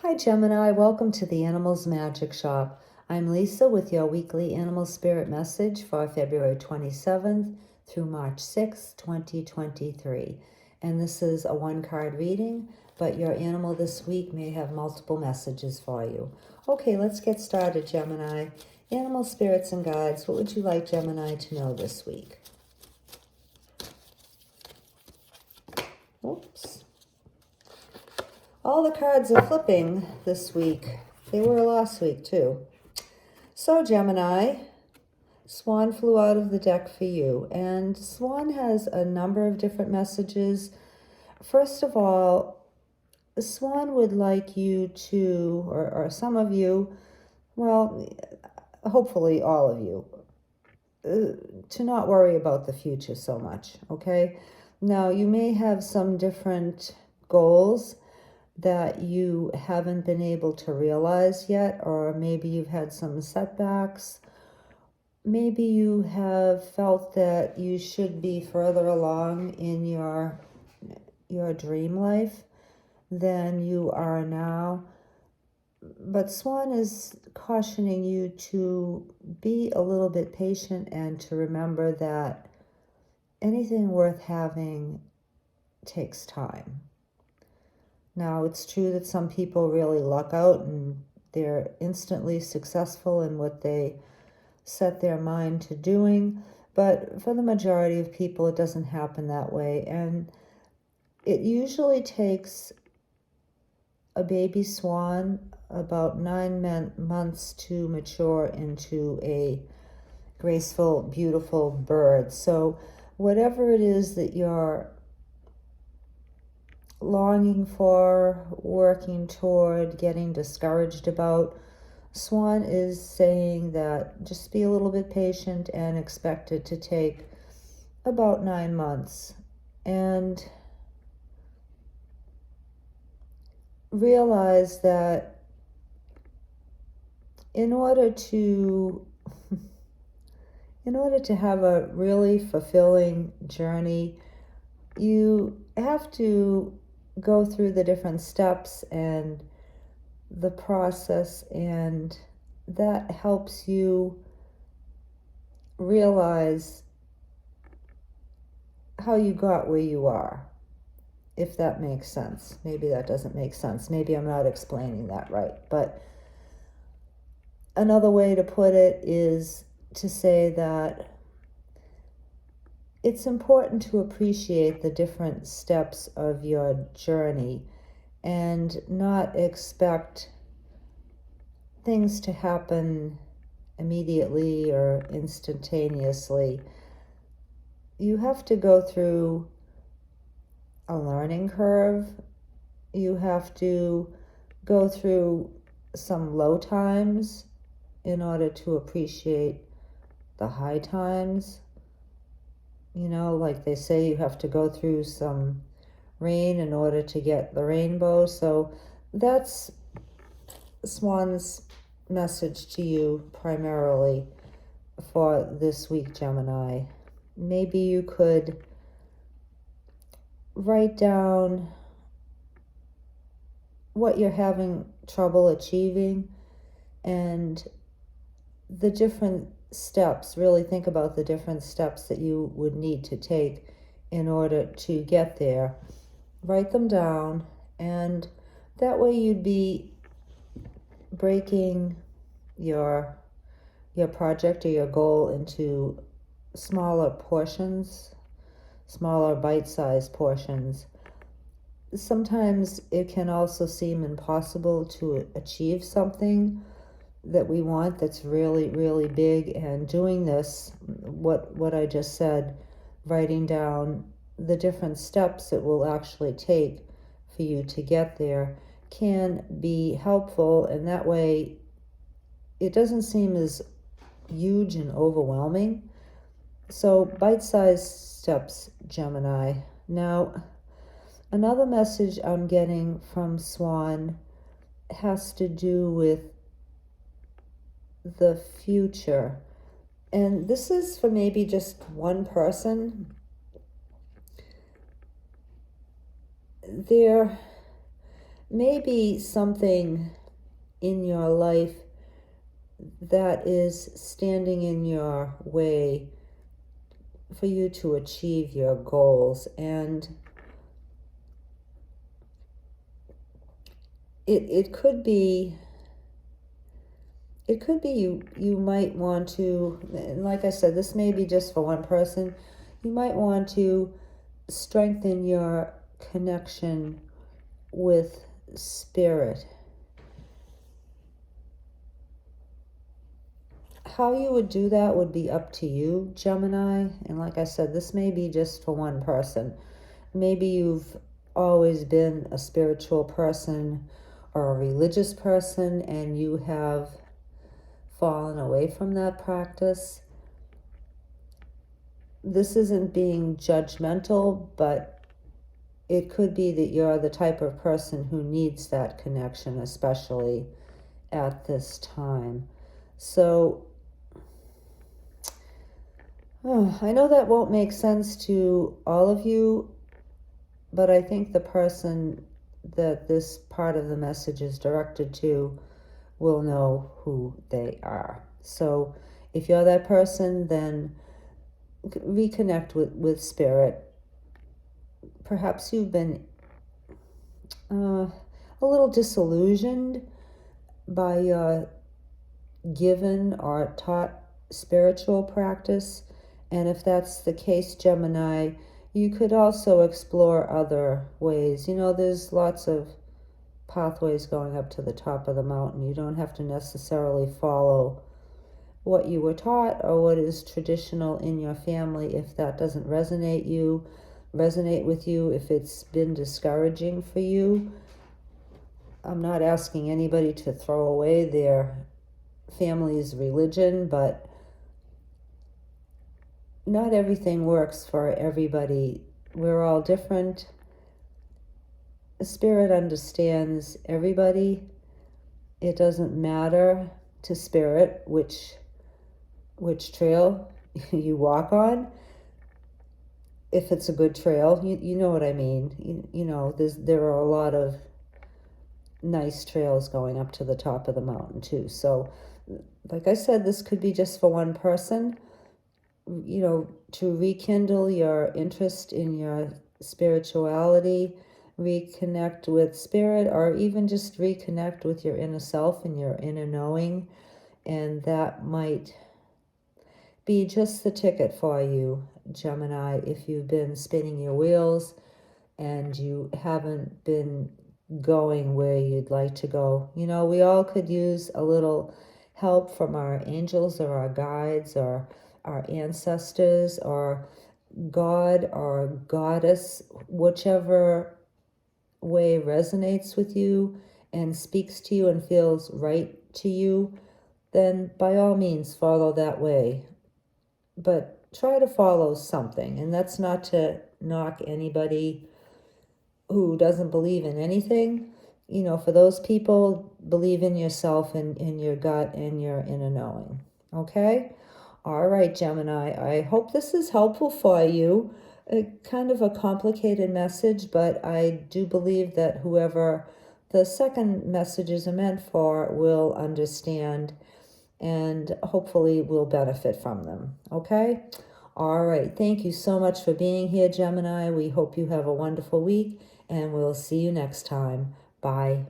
Hi Gemini, welcome to the Animals Magic Shop. I'm Lisa with your weekly animal spirit message for February 27th through March 6th, 2023. And this is a one-card reading, but your animal this week may have multiple messages for you. Okay, let's get started, Gemini. Animal spirits and guides, what would you like Gemini to know this week? Oops. All the cards are flipping this week. They were last week too. So Gemini, Swan flew out of the deck for you. And Swan has a number of different messages. First of all, Swan would like you to, or some of you, well, hopefully all of you, to not worry about the future so much, okay? Now, you may have some different goals that you haven't been able to realize yet, or maybe you've had some setbacks. Maybe you have felt that you should be further along in your dream life than you are now. But Swan is cautioning you to be a little bit patient and to remember that anything worth having takes time. Now, it's true that some people really luck out and they're instantly successful in what they set their mind to doing, but for the majority of people, it doesn't happen that way. And it usually takes a baby swan about 9 months to mature into a graceful, beautiful bird. So whatever it is that you're longing for, working toward, getting discouraged about, Swan is saying that just be a little bit patient and expect it to take about 9 months. And realize that in order to have a really fulfilling journey, you have to go through the different steps and the process, and that helps you realize how you got where you are, if that makes sense. Maybe that doesn't make sense. Maybe I'm not explaining that right. But another way to put it is to say that it's important to appreciate the different steps of your journey and not expect things to happen immediately or instantaneously. You have to go through a learning curve. You have to go through some low times in order to appreciate the high times. You know, like they say, you have to go through some rain in order to get the rainbow. So that's Swan's message to you primarily for this week, Gemini. Maybe you could write down what you're having trouble achieving and the different steps. Really think about the different steps that you would need to take in order to get there. Write them down, and that way you'd be breaking your project or your goal into smaller portions, smaller bite-sized portions. Sometimes it can also seem impossible to achieve something that we want that's really, really big, and doing this, what I just said, writing down the different steps it will actually take for you to get there, can be helpful, and that way it doesn't seem as huge and overwhelming. So bite-sized steps, Gemini. Now, another message I'm getting from Swan has to do with the future. And this is for maybe just one person. There maybe something in your life that is standing in your way for you to achieve your goals. And it could be you might want to, and like I said, this may be just for one person, you might want to strengthen your connection with spirit. How you would do that would be up to you, Gemini. And like I said, this may be just for one person. Maybe you've always been a spiritual person or a religious person and you have fallen away from that practice. This isn't being judgmental, but it could be that you're the type of person who needs that connection, especially at this time. So, I know that won't make sense to all of you, but I think the person that this part of the message is directed to will know who they are. So if you're that person, then reconnect with spirit. Perhaps you've been a little disillusioned by your given or taught spiritual practice. And if that's the case, Gemini, you could also explore other ways. There's lots of pathways going up to the top of the mountain. You don't have to necessarily follow what you were taught or what is traditional in your family if that doesn't resonate with you, if it's been discouraging for you. I'm not asking anybody to throw away their family's religion, but not everything works for everybody. We're all different. Spirit understands everybody. It doesn't matter to spirit which trail you walk on. If it's a good trail, you know what I mean. There are a lot of nice trails going up to the top of the mountain too. So, like I said, this could be just for one person. To rekindle your interest in your spirituality, reconnect with spirit, or even just reconnect with your inner self and your inner knowing. And that might be just the ticket for you, Gemini, if you've been spinning your wheels and you haven't been going where you'd like to go. We all could use a little help from our angels or our guides or our ancestors or God or goddess, whichever way resonates with you and speaks to you and feels right to you, then by all means follow that way. But try to follow something. And that's not to knock anybody who doesn't believe in anything. For those people, believe in yourself and in your gut and your inner knowing. Okay? All right, Gemini, I hope this is helpful for you. Kind of a complicated message, but I do believe that whoever the second messages are meant for will understand and hopefully will benefit from them. Okay? All right. Thank you so much for being here, Gemini. We hope you have a wonderful week, and we'll see you next time. Bye.